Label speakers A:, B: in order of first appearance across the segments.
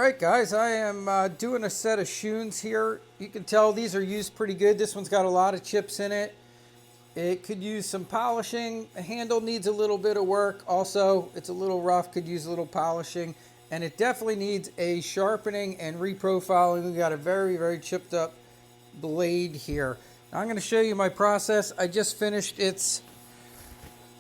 A: Alright guys, I am doing a set of Shuns here. You can tell these are used pretty good. This one's got a lot of chips in it. It could use some polishing. The handle needs a little bit of work. Also, it's a little rough, could use a little polishing. And it definitely needs a sharpening and reprofiling. We've got a very, very chipped up blade here. Now I'm going to show you my process. I just finished its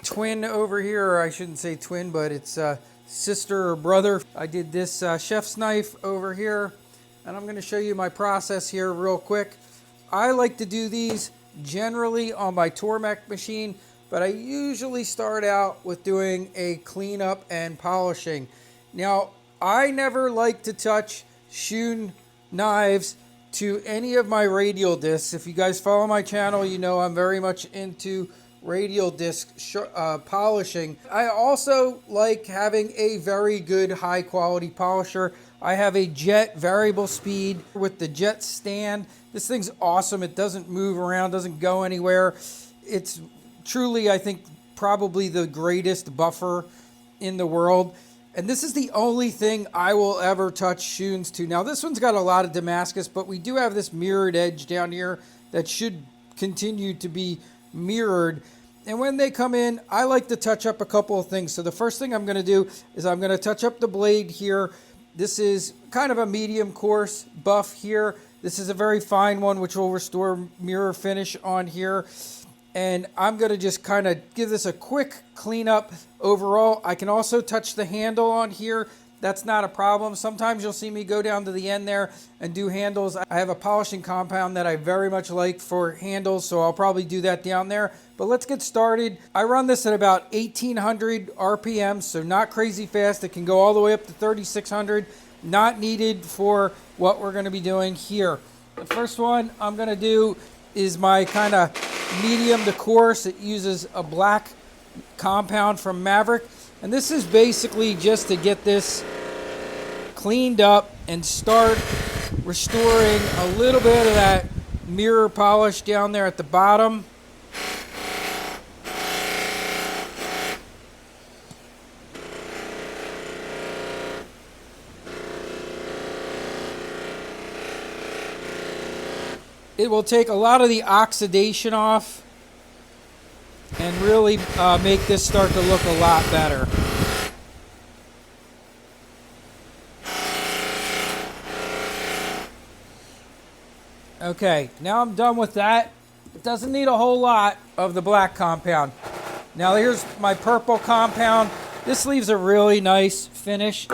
A: twin over here, or I shouldn't say twin, but it's sister or brother. I did this chef's knife over here, and I'm going to show you my process here real quick. I like to do these generally on my Tormek machine, but I usually start out with doing a cleanup and polishing. Now, I never like to touch Shun knives to any of my radial discs. If you guys follow my channel, you know I'm very much into radial disc polishing. I also like having a very good high quality polisher. I have a Jet variable speed with the Jet stand. This thing's awesome. It doesn't move around, doesn't go anywhere. It's truly, I think, probably the greatest buffer in the world. And this is the only thing I will ever touch Shuns to. Now this one's got a lot of Damascus, but we do have this mirrored edge down here that should continue to be mirrored. And when they come in, I like to touch up a couple of things. So the first thing I'm going to do is I'm going to touch up the blade here. This is kind of a medium coarse buff here. This is a very fine one, which will restore mirror finish on here. And I'm going to just kind of give this a quick cleanup overall. I can also touch the handle on here. That's not a problem. Sometimes you'll see me go down to the end there and do handles. I have a polishing compound that I very much like for handles, so I'll probably do that down there. But let's get started. I run this at about 1800 RPM, so not crazy fast. It can go all the way up to 3600. Not needed for what we're going to be doing here. The first one I'm going to do is my kind of medium to coarse. It uses a black compound from Maverick. And this is basically just to get this cleaned up and start restoring a little bit of that mirror polish down there at the bottom. It will take a lot of the oxidation off and really make this start to look a lot better. Okay, now I'm done with that. It doesn't need a whole lot of the black compound. Now here's my purple compound. This leaves a really nice finish.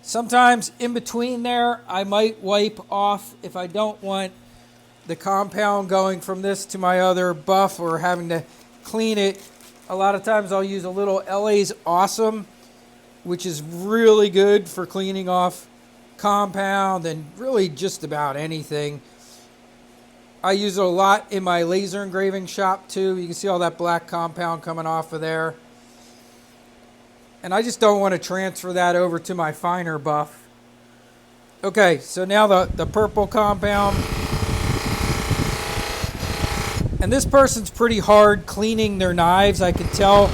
A: Sometimes in between there, I might wipe off if I don't want the compound going from this to my other buff or having to clean it. A lot of times I'll use a little LA's Awesome, which is really good for cleaning off compound and really just about anything. I use it a lot in my laser engraving shop too. You can see all that black compound coming off of there. And I just don't want to transfer that over to my finer buff. Okay, so now the purple compound. And this person's pretty hard cleaning their knives. I can tell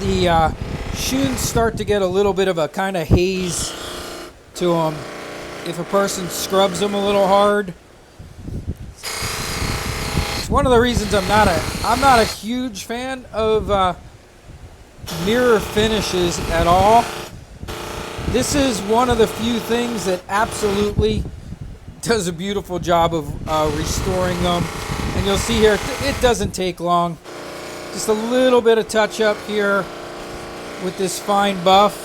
A: the Shuns start to get a little bit of a kind of haze to them if a person scrubs them a little hard. It's one of the reasons I'm not a huge fan of mirror finishes at all. This is one of the few things that absolutely does a beautiful job of restoring them. And you'll see here, it doesn't take long. Just a little bit of touch up here with this fine buff.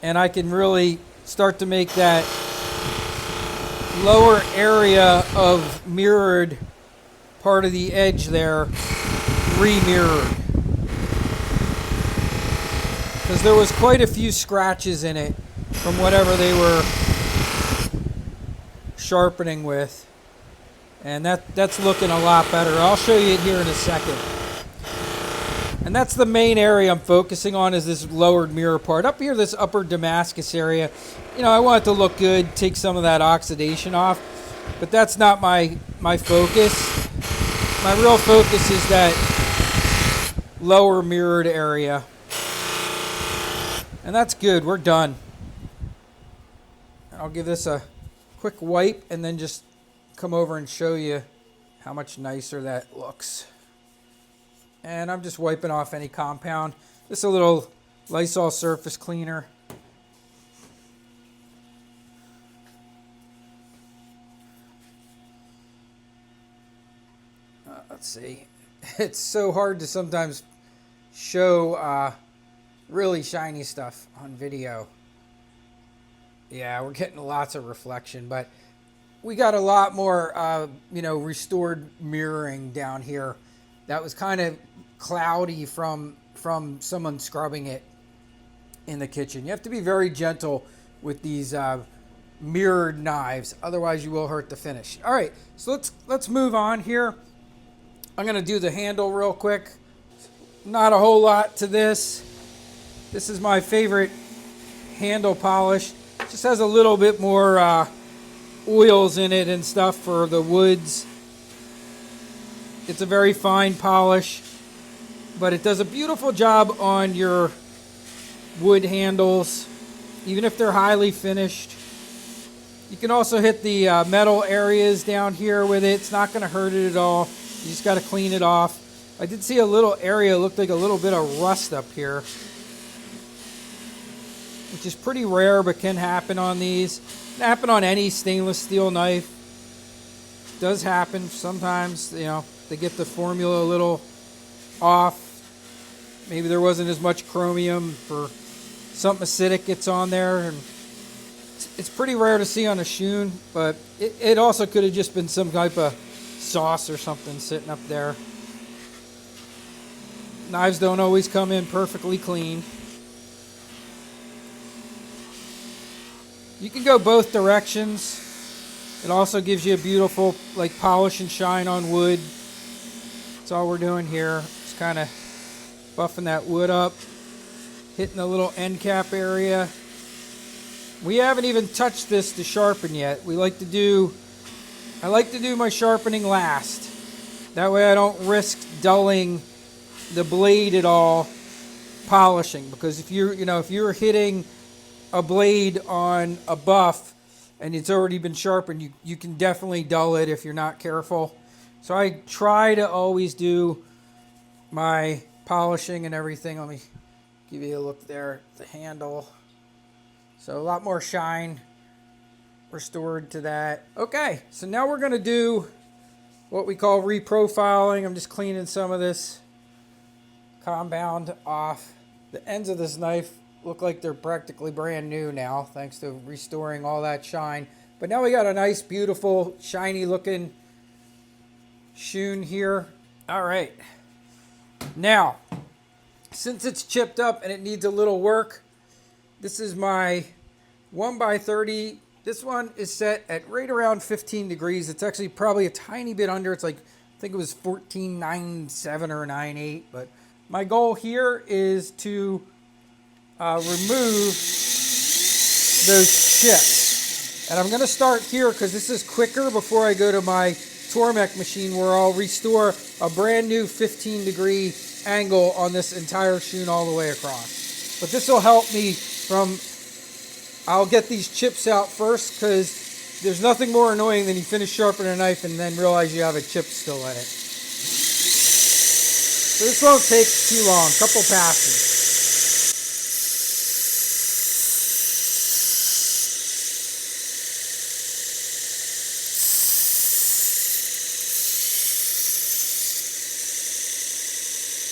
A: And I can really start to make that lower area of mirrored part of the edge there re-mirrored. Because there was quite a few scratches in it from whatever they were sharpening with. And that's looking a lot better. I'll show you it here in a second. And that's the main area I'm focusing on, is this lowered mirror part. Up here, this upper Damascus area, you know, I want it to look good, take some of that oxidation off. But that's not my focus. My real focus is that lower mirrored area. And that's good. We're done. I'll give this a quick wipe and then just come over and show you how much nicer that looks. And I'm just wiping off any compound. Just a little Lysol surface cleaner. Let's see. It's so hard to sometimes show really shiny stuff on video. Yeah, we're getting lots of reflection, but we got a lot more, restored mirroring down here. That was kind of cloudy from someone scrubbing it in the kitchen. You have to be very gentle with these mirrored knives, otherwise you will hurt the finish. All right, so let's move on here. I'm gonna do the handle real quick. Not a whole lot to this. This is my favorite handle polish. Just has a little bit more oils in it and stuff for the woods. It's a very fine polish, but it does a beautiful job on your wood handles, even if they're highly finished. You can also hit the metal areas down here with it. It's not going to hurt it at all. You just got to clean it off. I did see a little area, looked like a little bit of rust up here, which is pretty rare, but can happen on these. It can happen on any stainless steel knife. It does happen sometimes, they get the formula a little off. Maybe there wasn't as much chromium for something acidic gets on there. And it's pretty rare to see on a Shun, but it also could have just been some type of sauce or something sitting up there. Knives don't always come in perfectly clean. You can go both directions. It also gives you a beautiful polish and shine on wood. That's all we're doing here. Just kind of buffing that wood up, hitting the little end cap area. We haven't even touched this to sharpen yet. I like to do my sharpening last. That way I don't risk dulling the blade at all polishing, because if you're hitting a blade on a buff and it's already been sharpened, you can definitely dull it if you're not careful. So I try to always do my polishing and everything. Let me give you a look there at the handle. So a lot more shine restored to that. Okay, so now we're going to do what we call reprofiling. I'm just cleaning some of this compound off. The ends of this knife look like they're practically brand new now, thanks to restoring all that shine. But now we got a nice, beautiful, shiny looking Shun here. All right. Now, since it's chipped up and it needs a little work, this is my 1x30. This one is set at right around 15 degrees. It's actually probably a tiny bit under. It's I think it was 14.97 or 9.8. But my goal here is to remove those chips. And I'm going to start here because this is quicker before I go to my Tormek machine, where I'll restore a brand new 15-degree angle on this entire Shun all the way across. But this will help me I'll get these chips out first, because there's nothing more annoying than you finish sharpening a knife and then realize you have a chip still in it. So this won't take too long, a couple passes.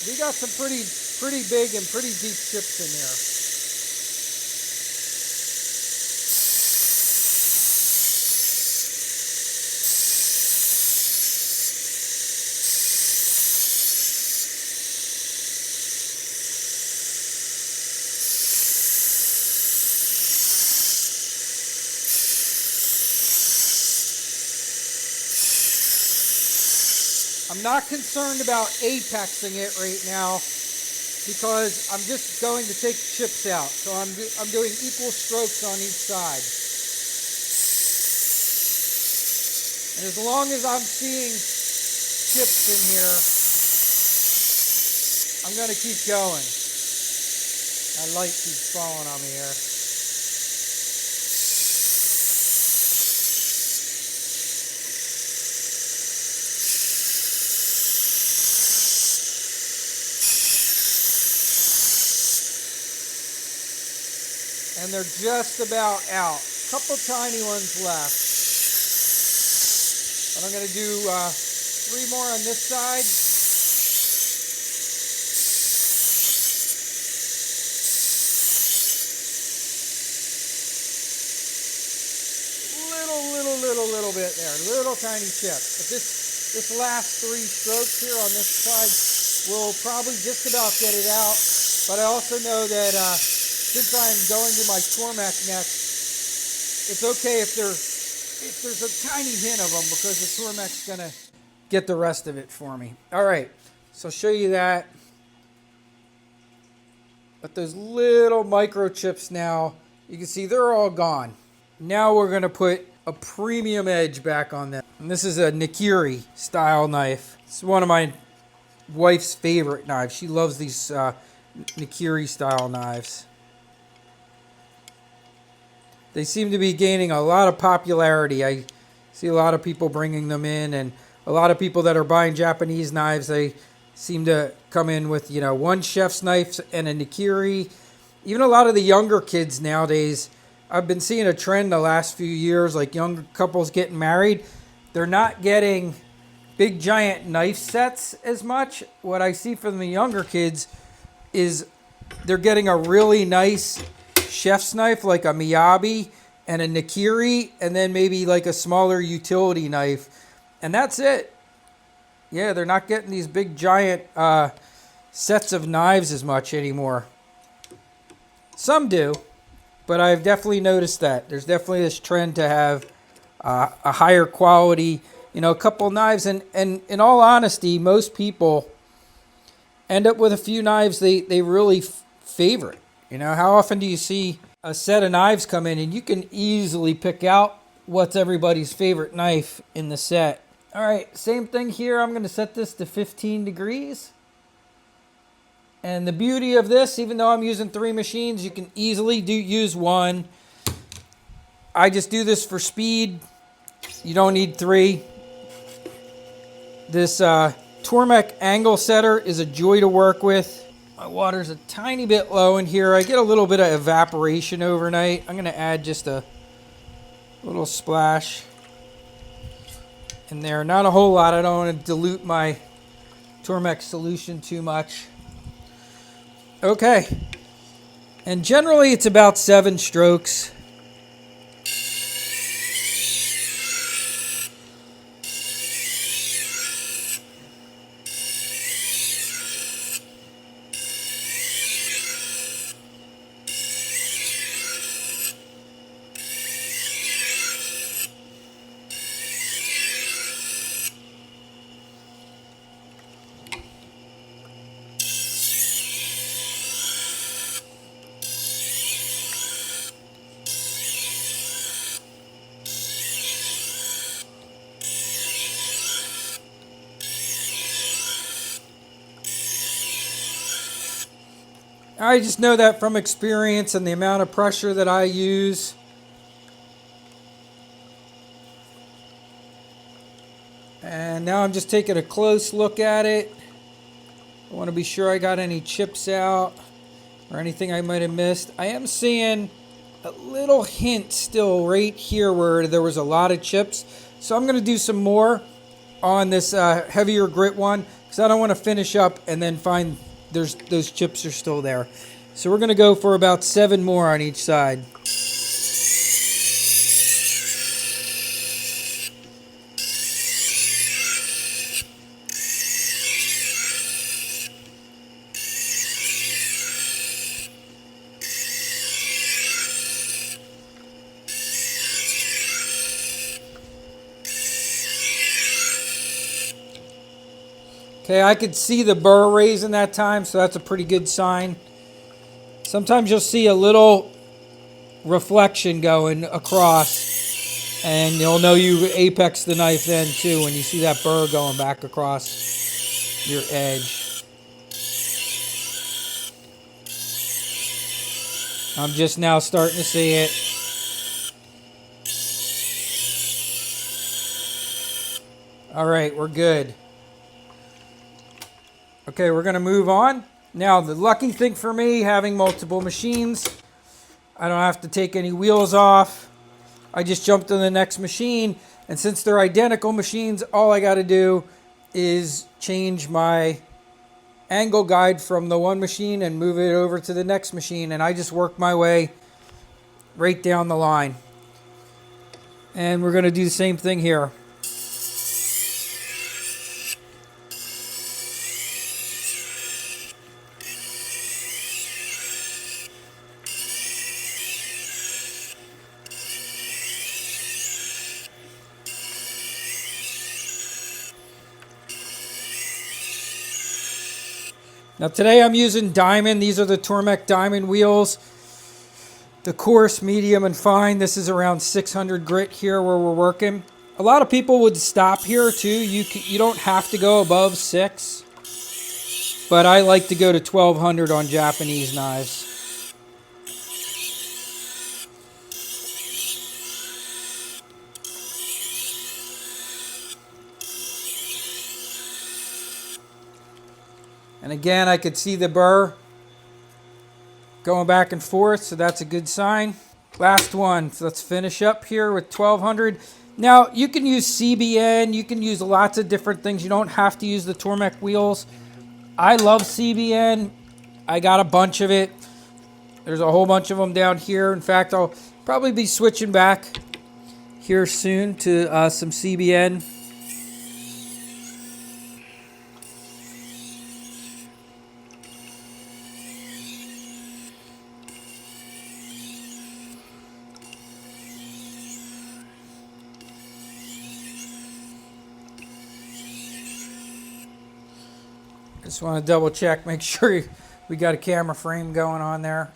A: We got some pretty big and pretty deep chips in there. I'm not concerned about apexing it right now, because I'm just going to take chips out. So I'm doing equal strokes on each side. And as long as I'm seeing chips in here, I'm going to keep going. That light keeps falling on me here. And they're just about out. Couple tiny ones left. But I'm going to do 3 more on this side. Little bit there. Little tiny chip. But this last 3 strokes here on this side will probably just about get it out. But I also know that since I'm going to my Tormek next, it's okay if there's a tiny hint of them, because the Tormek's going to get the rest of it for me. All right, so I'll show you that. But those little microchips now, you can see they're all gone. Now we're going to put a premium edge back on them. And this is a Nakiri style knife. It's one of my wife's favorite knives. She loves these Nakiri style knives. They seem to be gaining a lot of popularity. I see a lot of people bringing them in, and a lot of people that are buying Japanese knives, they seem to come in with, one chef's knife and a Nakiri. Even a lot of the younger kids nowadays, I've been seeing a trend the last few years, like younger couples getting married. They're not getting big giant knife sets as much. What I see from the younger kids is they're getting a really nice chef's knife, like a Miyabi and a Nakiri, and then maybe like a smaller utility knife. And that's it. Yeah, they're not getting these big giant sets of knives as much anymore. Some do. But I've definitely noticed that. There's definitely this trend to have a higher quality, a couple knives. And in all honesty, most people end up with a few knives they really favorite. How often do you see a set of knives come in and you can easily pick out what's everybody's favorite knife in the set? All right, same thing here. I'm going to set this to 15 degrees. And the beauty of this, even though I'm using 3 machines, you can easily use one. I just do this for speed. You don't need 3. This Tormek angle setter is a joy to work with. My water's a tiny bit low in here. I get a little bit of evaporation overnight. I'm going to add just a little splash in there. Not a whole lot. I don't want to dilute my Tormek solution too much. Okay, and generally it's about 7 strokes. I just know that from experience and the amount of pressure that I use. And now I'm just taking a close look at it. I want to be sure I got any chips out or anything I might have missed. I am seeing a little hint still right here where there was a lot of chips. So I'm going to do some more on this heavier grit one, because I don't want to finish up and then find those chips are still there. So we're going to go for about 7 more on each side. Okay, I could see the burr raising that time, so that's a pretty good sign. Sometimes you'll see a little reflection going across, and you'll know you apex the knife then too when you see that burr going back across your edge. I'm just now starting to see it. All right, we're good. Okay, we're going to move on. Now, the lucky thing for me, having multiple machines, I don't have to take any wheels off. I just jump to the next machine, and since they're identical machines, all I got to do is change my angle guide from the one machine and move it over to the next machine, and I just work my way right down the line. And we're going to do the same thing here. Now today I'm using diamond. These are the Tormek diamond wheels. The coarse, medium, and fine. This is around 600 grit here where we're working. A lot of people would stop here too. You don't have to go above 6. But I like to go to 1200 on Japanese knives. And again, I could see the burr going back and forth, so that's a good sign. Last one, so let's finish up here with 1200. Now, you can use CBN, you can use lots of different things. You don't have to use the Tormek wheels. I love CBN. I got a bunch of it. There's a whole bunch of them down here. In fact, I'll probably be switching back here soon to some CBN. Just want to double check, make sure we got a camera frame going on there.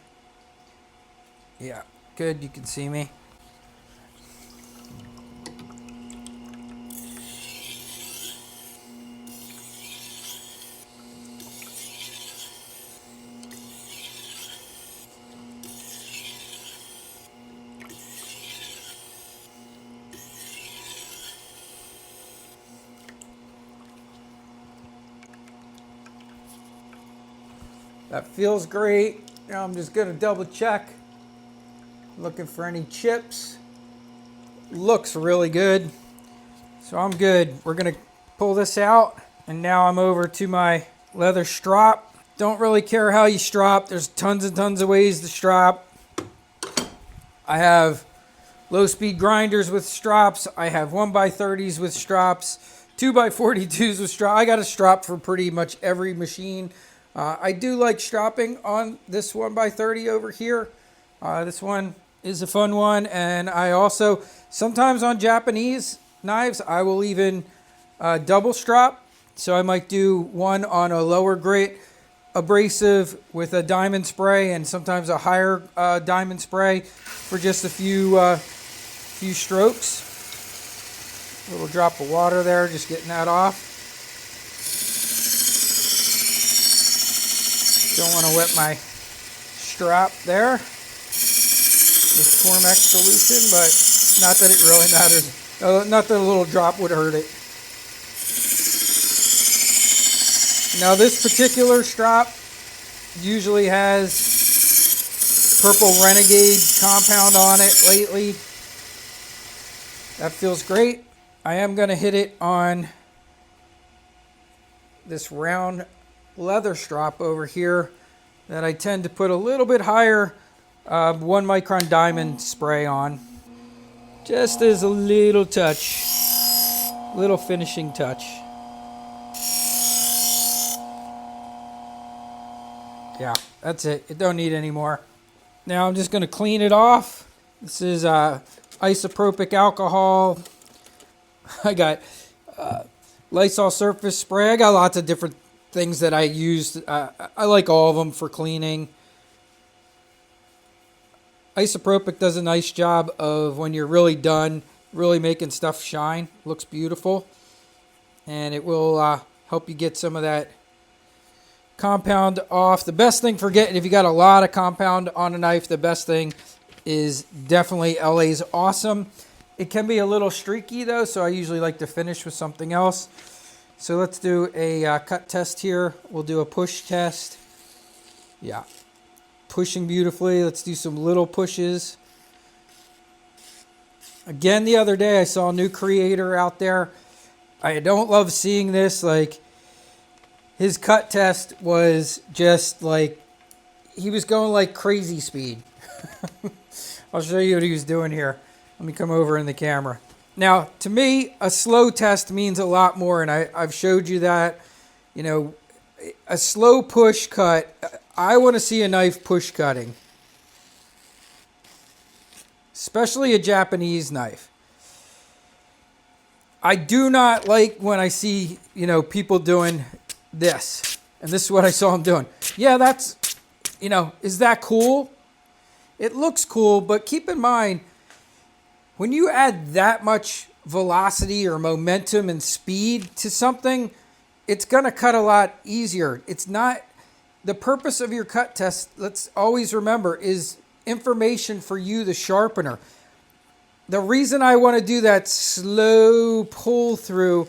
A: Yeah, good, you can see me. That feels great. Now I'm just going to double check. Looking for any chips. Looks really good. So I'm good. We're going to pull this out. And now I'm over to my leather strop. Don't really care how you strop. There's tons and tons of ways to strop. I have low speed grinders with strops. I have 1x30s with strops. 2x42s with strop. I got a strop for pretty much every machine. I do like stropping on this 1x30 over here. This one is a fun one. And I also, sometimes on Japanese knives, I will even double strop. So I might do one on a lower grit abrasive with a diamond spray and sometimes a higher diamond spray for just a few strokes. A little drop of water there, just getting that off. Don't want to wet my strap there with Tormek solution, but not that it really matters. Not that a little drop would hurt it. Now this particular strap usually has purple Renegade compound on it lately. That feels great. I am going to hit it on this round leather strap over here that I tend to put a little bit higher 1 micron diamond spray on. Just as a little touch, little finishing touch. Yeah, that's it. It don't need any more. Now I'm just going to clean it off. This is isopropyl alcohol. I got Lysol surface spray. I got lots of different things that I used. I like all of them for cleaning. Isopropyl does a nice job of when you're really done, really making stuff shine. Looks beautiful. And it will help you get some of that compound off. The best thing for getting, if you got a lot of compound on a knife, the best thing is definitely LA's Awesome. It can be a little streaky though, so I usually like to finish with something else. So let's do a cut test here. We'll do a push test. Yeah, pushing beautifully. Let's do some little pushes. Again, the other day I saw a new creator out there. I don't love seeing this. Like, his cut test was just like, he was going like crazy speed. I'll show you what he was doing here. Let me come over in the camera. Now, to me, a slow test means a lot more, and I've showed you that. You know, a slow push cut, I want to see a knife push cutting. Especially a Japanese knife. I do not like when I see, you know, people doing this. And this is what I saw him doing. Yeah, that's, you know, is that cool? It looks cool, but keep in mind, when you add that much velocity or momentum and speed to something, it's going to cut a lot easier. It's not, the purpose of your cut test, let's always remember, is information for you, the sharpener. The reason I want to do that slow pull through,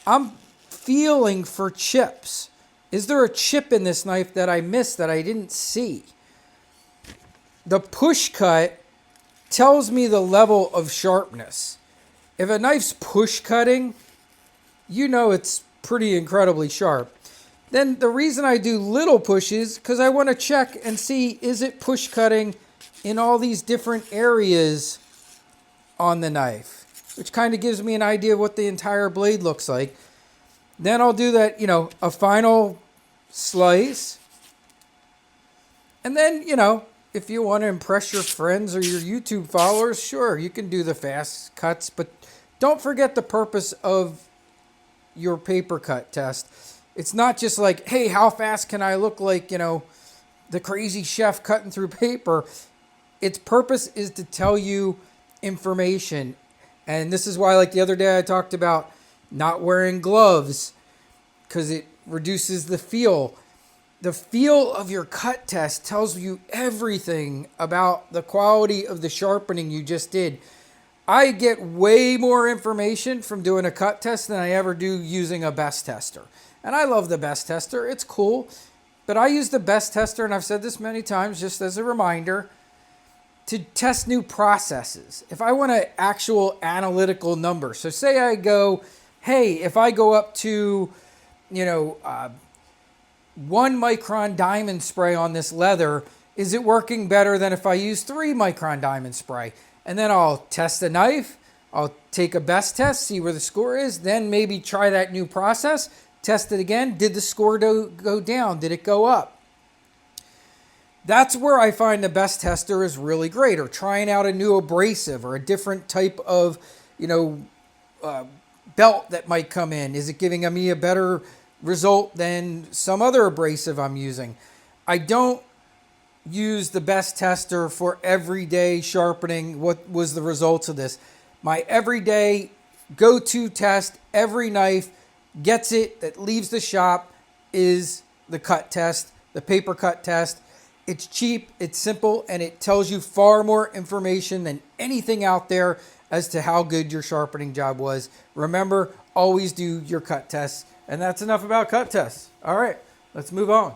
A: I'm feeling for chips. Is there a chip in this knife that I missed that I didn't see? The push cut tells me the level of sharpness. If a knife's push cutting, you know it's pretty incredibly sharp. Then the reason I do little pushes, because I want to check and see, is it push cutting in all these different areas on the knife, which kind of gives me an idea of what the entire blade looks like. Then I'll do that, you know, a final slice. And then, you know, if you want to impress your friends or your YouTube followers, sure, you can do the fast cuts, but don't forget the purpose of your paper cut test. It's not just like, hey, how fast can I look like, you know, the crazy chef cutting through paper. Its purpose is to tell you information. And this is why, like the other day, I talked about not wearing gloves because it reduces the feel. The feel of your cut test tells you everything about the quality of the sharpening you just did. I get way more information from doing a cut test than I ever do using a best tester. And I love the best tester. It's cool. But I use the best tester, and I've said this many times just as a reminder, to test new processes. If I want an actual analytical number. So say I go, hey, if I go up to, you know, 1 micron diamond spray on this leather, is it working better than if I use 3 micron diamond spray? And then I'll test the knife. I'll take a best test, see where the score is, then maybe try that new process, test it again. Did the score go down? Did it go up? That's where I find the best tester is really great, or trying out a new abrasive or a different type of, you know, belt that might come in. Is it giving me a better result than some other abrasive I'm using? I don't use the best tester for everyday sharpening. What was the results of this? My everyday go-to test, every knife gets it that leaves the shop, is the cut test, the paper cut test. It's cheap, it's simple, and it tells you far more information than anything out there as to how good your sharpening job was. Remember, always do your cut tests. And that's enough about cut tests. All right, let's move on.